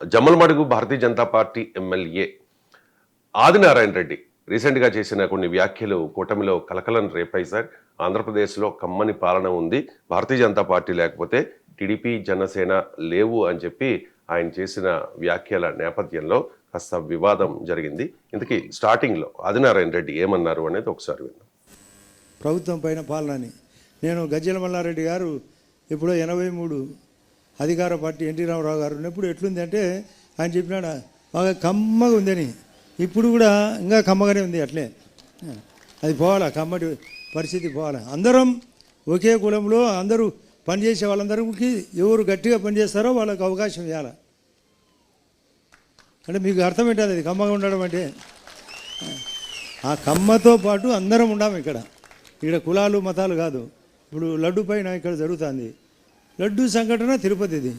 Jammalamadugu Bharatiya Janata party MLA Adinarayana Reddy రీసెంట్గా చేసిన కొన్ని వ్యాఖ్యలు కూటమిలో కలకలను రేపాయి సార్. ఆంధ్రప్రదేశ్లో కమ్మని పాలన ఉంది, భారతీయ జనతా పార్టీ లేకపోతే టీడీపీ జనసేన లేవు అని చెప్పి ఆయన చేసిన వ్యాఖ్యల నేపథ్యంలో కాస్త వివాదం జరిగింది. ఇంతకీ స్టార్టింగ్లో ఆదినారాయణ రెడ్డి ఏమన్నారు అనేది ఒకసారి విన్నాం. ప్రభుత్వం పైన పాలనని నేను గజ్జల మల్లారెడ్డి గారు ఇప్పుడు 83 అధికార పార్టీ ఎన్టీ రామారావు గారు ఉన్నప్పుడు ఎట్లుంది అంటే ఆయన చెప్పినాడు బాగా కమ్మగా ఉందని. ఇప్పుడు కూడా ఇంకా కమ్మగానే ఉంది. అట్లే అది పోవాలా, కమ్మటి పరిస్థితి పోవాలా. అందరం ఒకే కులంలో అందరూ పనిచేసే వాళ్ళందరికీ ఎవరు గట్టిగా పనిచేస్తారో వాళ్ళకి అవకాశం ఇవ్వాలి. అంటే మీకు అర్థమేంటది అది కమ్మగా ఉండడం అంటే? ఆ కమ్మతో పాటు అందరం ఉండాము ఇక్కడ కులాలు మతాలు కాదు. ఇప్పుడు లడ్డు పైన ఇక్కడ జరుగుతుంది లడ్డు సంఘటన తిరుపతిది.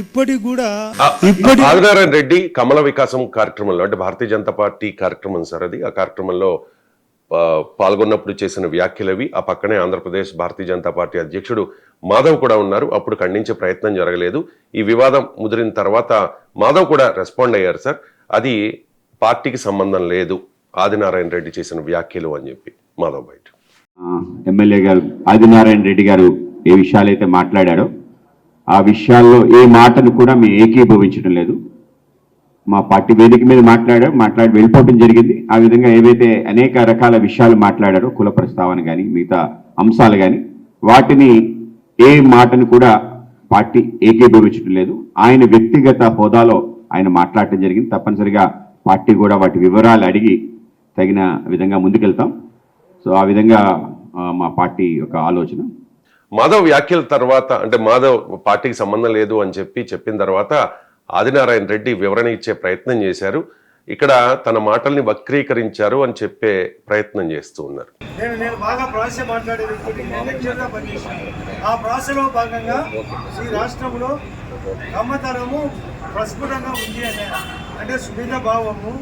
ఇప్పటికి కూడా ఆదినారాయణ రెడ్డి కమల వికాసం కార్యక్రమంలో, అంటే భారతీయ జనతా పార్టీ కార్యక్రమం సార్ అది, ఆ కార్యక్రమంలో పాల్గొన్నప్పుడు చేసిన వ్యాఖ్యలవి. ఆ పక్కనే ఆంధ్రప్రదేశ్ భారతీయ జనతా పార్టీ అధ్యక్షుడు మాధవ్ కూడా ఉన్నారు. అప్పుడు ఖండించే ప్రయత్నం జరగలేదు. ఈ వివాదం ముదిరిన తర్వాత మాధవ్ కూడా రెస్పాండ్ అయ్యారు సార్. అది పార్టీకి సంబంధం లేదు ఆదినారాయణ రెడ్డి చేసిన వ్యాఖ్యలు అని చెప్పి మాధవ్ బయట. ఎమ్మెల్యే గారు ఆదినారాయణ రెడ్డి గారు ఏ విషయాలైతే మాట్లాడారో ఆ విషయాల్లో ఏ మాటను కూడా మేము ఏకీభవించడం లేదు. మా పార్టీ వేదిక మీద మాట్లాడి వెళ్ళిపోవడం జరిగింది. ఆ విధంగా ఏవైతే అనేక రకాల విషయాలు మాట్లాడారో, కుల ప్రస్తావన కానీ మిగతా అంశాలు కానీ, వాటిని ఏ మాటను కూడా పార్టీ ఏకీభవించడం లేదు. ఆయన వ్యక్తిగత హోదాలో ఆయన మాట్లాడటం జరిగింది. తప్పనిసరిగా పార్టీ కూడా వాటి వివరాలు అడిగి తగిన విధంగా ముందుకెళ్తాం. సో ఆ విధంగా మా పార్టీ యొక్క ఆలోచన. మాధవ్ వ్యాఖ్యల తర్వాత, అంటే మాధవ్ పార్టీకి సంబంధం లేదు అని చెప్పిన తర్వాత ఆదినారాయణ రెడ్డి వివరణ ఇచ్చే ప్రయత్నం చేశారు. ఇక్కడ తన మాటల్ని వక్రీకరించారు అని చెప్పే ప్రయత్నం చేస్తూ ఉన్నారు. నేను బాగా ప్రాస మాట్లాడే వ్యక్తిని, ఆ ప్రాసలో భాగంగా ఈ రాష్ట్రంలో కమ్మతనము ప్రస్ఫుటంగా ఉంది అంటే సునీత భావము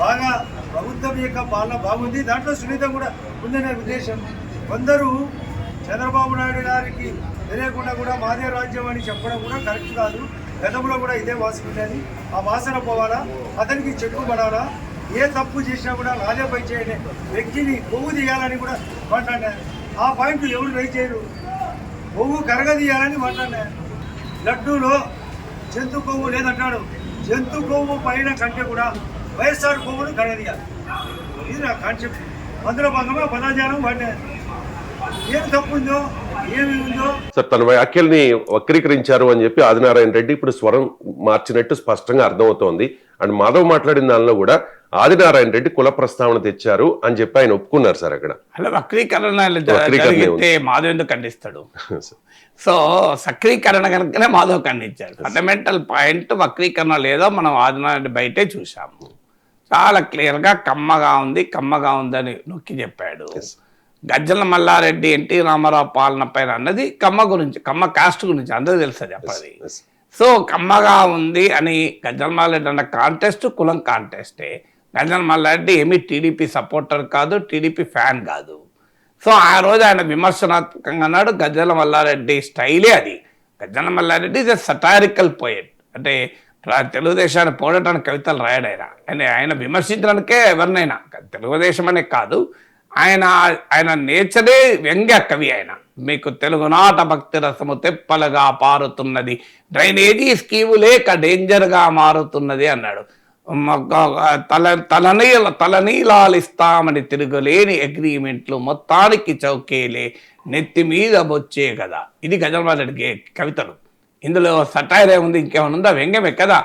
బాగా ప్రభుత్వం యొక్క పాలన బాగుంది, దాంట్లో సునీత కూడా ఉందనే ఉద్దేశం. కొందరు చంద్రబాబు నాయుడు గారికి తెలియకుండా కూడా మాదే రాజ్యం అని చెప్పడం కూడా కరెక్ట్ కాదు. గతంలో కూడా ఇదే వాసన ఉండేది, ఆ వాసన పోవాలా, అతనికి చెక్కు పడాలా, ఏ తప్పు చేసినా కూడా నాదే పై చేయని వ్యక్తిని కొవ్వు తీయాలని కూడా మాట్లాడినారు. ఆ పాయింట్ ఎవరు రైట్ చేయరు. కొవ్వు కరగదీయాలని మాట్లాడినారు. లడ్డూలో జంతు కొవ్వు లేదంటాడు. జంతు కొవ్వు పైన కంటే కూడా వైఎస్ఆర్ కొవ్వును కరగదీయాలి. ఇది నా కాన్సెప్ట్. అందులో భాగంగా పదాజాలం వాడినారు. ఏం తప్పుందో ఏమి ఉందో సార్, తన వ్యాఖ్యల్ని వక్రీకరించారు అని చెప్పి ఆదినారాయణ రెడ్డి ఇప్పుడు స్వరం మార్చినట్టు స్పష్టంగా అర్థమవుతోంది. అండ్ మాధవ్ మాట్లాడిన దానిలో కూడా ఆదినారాయణ రెడ్డి కుల ప్రస్తావన తెచ్చారు అని చెప్పి ఆయన ఒప్పుకున్నారు సార్. అక్కడ అలా వక్రీకరణ జరిగితే మాధవ్ ఎందుకు ఖండిస్తాడు? సో సక్రీకరణ కనుకనే మాధవ్ ఖండించారు. ఫండమెంటల్ పాయింట్ వక్రీకరణ లేదో మనం ఆదినారాయణ బయటే చూసాము. చాలా క్లియర్గా కమ్మగా ఉందని నొక్కి చెప్పాడు. గజ్జల మల్లారెడ్డి ఎన్టీ రామారావు పాలన పైన అన్నది కమ్మ గురించి, కమ్మ కాస్ట్ గురించి అందరూ తెలుస్తుంది అప్పటిది. సో కమ్మగా ఉంది అని గజ్జల మల్లారెడ్డి అన్న కాంటెస్ట్ కులం కాంటెస్టే. గజ్జల మల్లారెడ్డి ఏమీ టీడీపీ సపోర్టర్ కాదు, టీడీపీ ఫ్యాన్ కాదు. సో ఆ రోజు ఆయన విమర్శనాత్మకంగా అన్నాడు. గజ్జల మల్లారెడ్డి స్టైలే అది. Gajjala Mallareddy is a satirical poet. అంటే తెలుగుదేశాన్ని పోడటానికి కవితలు రాయడైనా ఆయన విమర్శించడానికే ఎవరినైనా, తెలుగుదేశం అనే కాదు, ఆయన నేచరే వ్యంగ్య కవి. ఆయన మీకు తెలుగునాట భక్తి రసము తెప్పలుగా పారుతున్నది, డ్రైనేజీ స్కీము లేక డేంజర్గా మారుతున్నది అన్నాడు. తలనీలాలు ఇస్తామని తిరుగులేని అగ్రిమెంట్లు మొత్తానికి చౌకేలే నెత్తి మీద బొచ్చే కదా. ఇది గజల్మారెడ్డి కవితలు. ఇందులో సటైర్ ఏముంది, ఇంకేమైనా ఉందా? వ్యంగ్యమే కదా.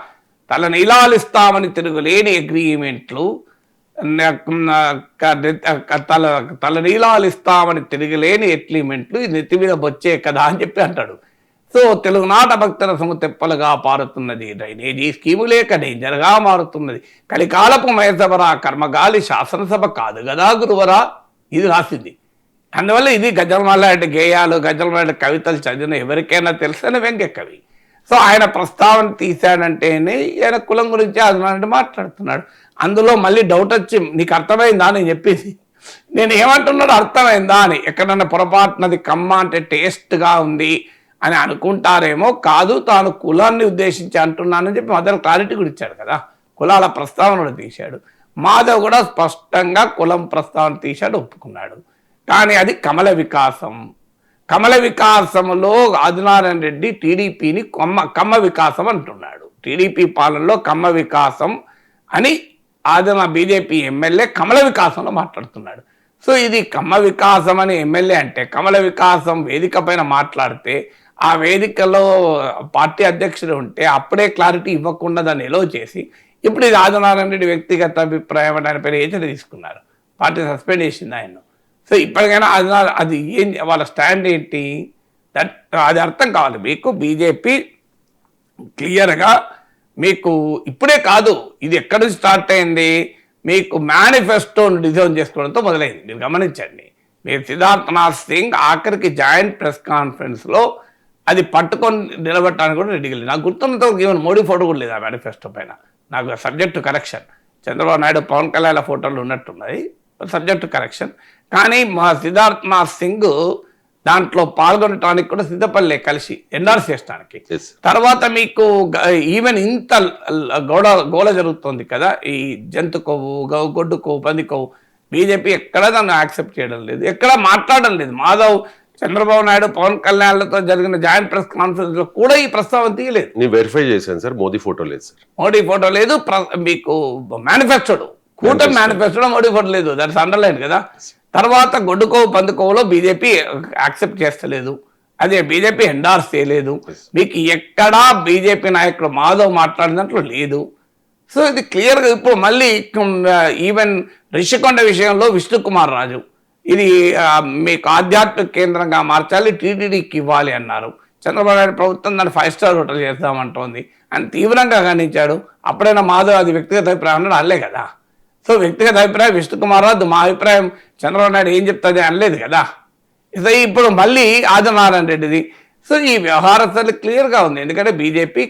తలనీలాలు ఇస్తామని తిరుగులేని అగ్రిమెంట్లు, తలనీలాలు ఇస్తామని తిరగలేని అగ్రిమెంట్లు నెత్తి మీద బొచ్చే కదా అని చెప్పి అంటాడు. సో తెలుగునాట భక్తుల సొమ్ము తెప్పలుగా పారుతున్నది, డ్రైనేజీ స్కీము లేక డేంజర్గా మారుతున్నది, కలికాలపు మయసభరా కర్మగాలి శాసనసభ కాదు కదా గురువరా, ఇది రాసింది. అందువల్ల ఇది గజ్జల మల్లారెడ్డి గేయాలు, గజ్జల మల్లారెడ్డి కవితలు చదివిన ఎవరికైనా తెలిసిన వ్యంగ్య కవి. సో ఆయన ప్రస్తావన తీశాడంటేనే ఆయన కులం గురించి ఆదినారాయణ మాట్లాడుతున్నాడు. అందులో మళ్ళీ డౌట్ వచ్చి నీకు అర్థమైందా అని చెప్పేసి, నేను ఏమంటున్నాడు అర్థమైందా అని. ఎక్కడన్నా పొరపాటునది కమ్మ అంటే టేస్ట్గా ఉంది అని అనుకుంటారేమో, కాదు తాను కులాన్ని ఉద్దేశించి అంటున్నానని చెప్పి మదర్ క్లారిటీ కూడా ఇచ్చాడు కదా, కులాల ప్రస్తావన కూడా తీశాడు. మాధవ్ కూడా స్పష్టంగా కులం ప్రస్తావన తీశాడు, ఒప్పుకున్నాడు. కానీ అది కమల వికాసంలో ఆదినారాయణ రెడ్డి టీడీపీని కమ్మ వికాసం అంటున్నాడు. టీడీపీ పాలనలో కమ్మ వికాసం అని బీజేపీ ఎమ్మెల్యే కమల వికాసంలో మాట్లాడుతున్నాడు. సో ఇది కమ్మ వికాసం అని ఎమ్మెల్యే అంటే, కమల వికాసం వేదిక పైన మాట్లాడితే ఆ వేదికలో పార్టీ అధ్యక్షుడు ఉంటే అప్పుడే క్లారిటీ ఇవ్వకుండా దాన్ని ఎలో చేసి ఇప్పుడు ఇది ఆదినారాయణ రెడ్డి వ్యక్తిగత అభిప్రాయం అని ఆయన పేరు ఏజెంట్ తీసుకున్నారు, పార్టీ సస్పెండ్ చేసింది ఆయన. సో ఇప్పటికైనా అది ఏం వాళ్ళ స్టాండ్ ఏంటి, అది అర్థం కావాలి మీకు. బీజేపీ క్లియర్గా మీకు ఇప్పుడే కాదు, ఇది ఎక్కడి నుంచి స్టార్ట్ అయింది, మీకు మేనిఫెస్టోను డిజైన్ చేసుకోవడంతో మొదలైంది. మీరు గమనించండి, మీరు సిద్ధార్థనాథ్ సింగ్ ఆఖరికి జాయింట్ ప్రెస్ కాన్ఫరెన్స్లో అది పట్టుకొని నిలబెట్టడానికి కూడా రెడీగా లేదు. నాకు గుర్తున్నంత ఈవెన్ మోడీ ఫోటో కూడా లేదు ఆ మేనిఫెస్టో పైన. నాకు సబ్జెక్టు కరెక్షన్, చంద్రబాబు నాయుడు పవన్ కళ్యాణ్ ఫోటోలు ఉన్నట్టున్నది, సబ్జెక్టు కరెక్షన్. కానీ మా సిద్ధార్థనాథ్ సింగ్ దాంట్లో పాల్గొనడానికి కూడా సిద్ధపడలే కలిసి ఎండార్స్ చేసడానికి. తర్వాత మీకు ఈవెన్ ఇంత గోళ జరుగుతుంది కదా, ఈ జంతు కొవ్వు, గొడ్డు కొవ్వు, పంది కొవ్వు, బీజేపీ ఎక్కడ దాన్ని యాక్సెప్ట్ చేయడం లేదు, ఎక్కడ మాట్లాడడం లేదు. మాధవ్ చంద్రబాబు నాయుడు పవన్ కళ్యాణ్లతో జరిగిన జాయింట్ ప్రెస్ కాన్ఫరెన్స్ లో కూడా ఈ ప్రస్తావన తీయలేదు. నేను వెరిఫై చేశాను సార్, మోదీ ఫోటో లేదు సార్. మోడీ ఫోటో లేదు. మీకు మేనిఫెస్టోడు, కూటమి మేనిఫెస్టోలో మోడీ ఫోటో లేదు, దట్స్ అండర్లైన్ కదా. తర్వాత గొడ్డుకోవు పందుకోవులో బీజేపీ యాక్సెప్ట్ చేస్తలేదు, అదే బీజేపీ ఎండార్స్ చేయలేదు. మీకు ఎక్కడా బీజేపీ నాయకుడు మాధవ్ మాట్లాడినట్లు లేదు. సో ఇది క్లియర్గా ఇప్పుడు మళ్ళీ ఈవెన్ రిషికొండ విషయంలో విష్ణుకుమార్ రాజు ఇది మీకు ఆధ్యాత్మిక కేంద్రంగా మార్చాలి, టీటీడీకి ఇవ్వాలి అన్నారు. చంద్రబాబు నాయుడు ప్రభుత్వం దాన్ని 5 స్టార్ హోటల్ చేద్దామంటోంది అని తీవ్రంగా ఖండించాడు. అప్పుడైనా మాధవ్ అది వ్యక్తిగత అభిప్రాయం అన్నాడు, అనలే కదా. సో వ్యక్తిగత అభిప్రాయం విష్ణుకుమార్ రాజు, మా అభిప్రాయం చంద్రబాబు నాయుడు ఏం చెప్తుంది అనలేదు కదా. సో ఇప్పుడు మళ్ళీ ఆదినారాయణ రెడ్డిది. సో ఈ వ్యవహారం క్లియర్గా ఉంది. ఎందుకంటే బీజేపీ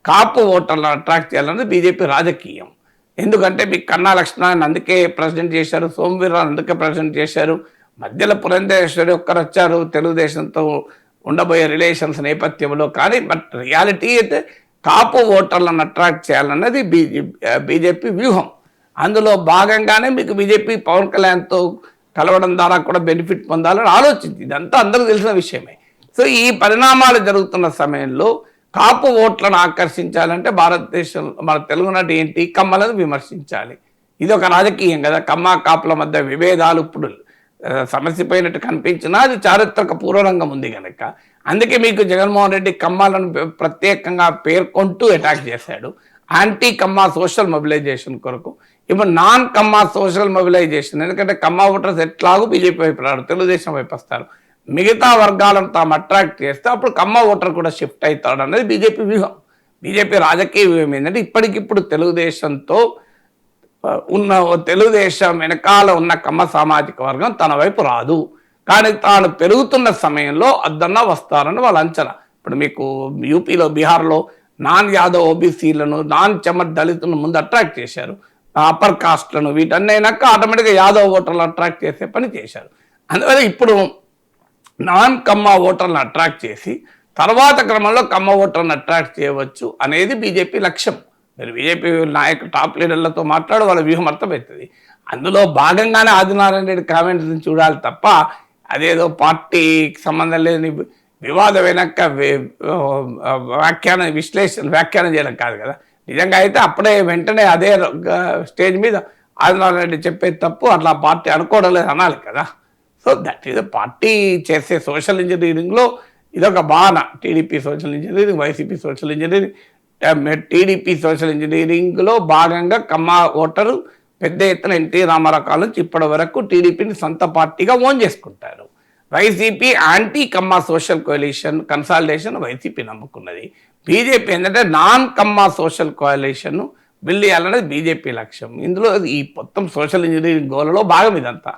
కాపు ఓటర్లను అట్రాక్ట్ చేయాలన్నది బీజేపీ రాజకీయం. ఎందుకంటే మీకు కన్నా లక్ష్మణ్ అందుకే ప్రెసిడెంట్ చేశారు, సోమవీర్రావు అందుకే ప్రెసిడెంట్ చేశారు, మధ్యలో పురంధేశ్వరి ఒక్కరు వచ్చారు తెలుగుదేశంతో ఉండబోయే రిలేషన్స్ నేపథ్యంలో. కానీ బట్ రియాలిటీ అయితే కాపు ఓటర్లను అట్రాక్ట్ చేయాలన్నది బీజేపీ వ్యూహం. అందులో భాగంగానే మీకు బీజేపీ పవన్ కళ్యాణ్తో కలవడం ద్వారా కూడా బెనిఫిట్ పొందాలని ఆలోచించింది. ఇదంతా అందరికీ తెలిసిన విషయమే. సో ఈ పరిణామాలు జరుగుతున్న సమయంలో కాపు ఓట్లను ఆకర్షించాలంటే భారతదేశంలో మన తెలుగునాటి ఏంటి, కమ్మలను విమర్శించాలి. ఇది ఒక రాజకీయం కదా. కమ్మ కాపుల మధ్య విభేదాలు ఇప్పుడు సమస్యపోయినట్టు కనిపించినా అది చారిత్రక పూర్వరంగం ఉంది కనుక అందుకే మీకు జగన్మోహన్ రెడ్డి కమ్మాలను ప్రత్యేకంగా పేర్కొంటూ అటాక్ చేశాడు. యాంటీ కమ్మ సోషల్ మొబిలైజేషన్ కొరకు. ఇప్పుడు నాన్ కమ్మ సోషల్ మొబిలైజేషన్, ఎందుకంటే కమ్మ ఓటర్స్ ఎట్లాగూ బీజేపీ వైపు రాడు, తెలుగుదేశం వైపు వస్తారు. మిగతా వర్గాలను తాము అట్రాక్ట్ చేస్తే అప్పుడు కమ్మ ఓటర్ కూడా షిఫ్ట్ అవుతాడు అనేది బీజేపీ వ్యూహం. బీజేపీ రాజకీయ వ్యూహం ఏంటంటే ఇప్పటికిప్పుడు తెలుగుదేశంతో ఉన్న తెలుగుదేశం వెనకాల ఉన్న కమ్మ సామాజిక వర్గం తన వైపు రాదు, కానీ తాను పెరుగుతున్న సమయంలో అద్దన్నా వస్తారని వాళ్ళ అంచనా. ఇప్పుడు మీకు యూపీలో, బీహార్లో నాన్ యాదవ్ ఓబీసీలను, నాన్ చెమట్ దళితులను ముందు అట్రాక్ట్ చేశారు, అప్పర్ కాస్ట్లను, వీటన్నీ అయినాక ఆటోమేటిక్గా యాదవ్ ఓటర్లు అట్రాక్ట్ చేసే పని చేశారు. అందువల్ల ఇప్పుడు నాన్ కమ్మ ఓటర్లను అట్రాక్ట్ చేసి తర్వాత క్రమంలో కమ్మ ఓటర్లను అట్రాక్ట్ చేయవచ్చు అనేది బీజేపీ లక్ష్యం. మీరు బీజేపీ నాయకులు టాప్ లీడర్లతో మాట్లాడు వాళ్ళ వ్యూహం అర్థమవుతుంది. అందులో భాగంగానే ఆదినారాయణ రెడ్డి కామెంట్స్ని చూడాలి తప్ప అదేదో పార్టీకి సంబంధం లేని వివాదం వెనక వ్యాఖ్యానం చేయడం కాదు కదా. నిజంగా అయితే అప్పుడే వెంటనే అదే స్టేజ్ మీద ఆదినారాయణ రెడ్డి చెప్పేది తప్పు, అట్లా పార్టీ అనుకోవడం లేదు అనాలి కదా. సో దట్ ఈస్ పార్టీ చేసే సోషల్ ఇంజనీరింగ్లో ఇదొక భావన. TDP social engineering, YCP social engineering. TDP social ఇంజనీరింగ్లో భాగంగా కమ్మ ఓటరు పెద్ద ఎత్తున ఎన్టీ రామారావు కాలం నుంచి ఇప్పటి వరకు టీడీపీని సొంత పార్టీగా ఓన్ చేసుకుంటారు. వైసీపీ యాంటీ కమ్మ సోషల్ కోalition కన్సాలిడేషన్ వైసీపీ నమ్ముకున్నది. బీజేపీ ఏంటంటే నాన్ కమ్మ సోషల్ కోalition బిల్డ్ చేయాలనేది బీజేపీ లక్ష్యం. ఇందులో ఈ మొత్తం సోషల్ ఇంజనీరింగ్ గోలలో భాగం ఇదంతా.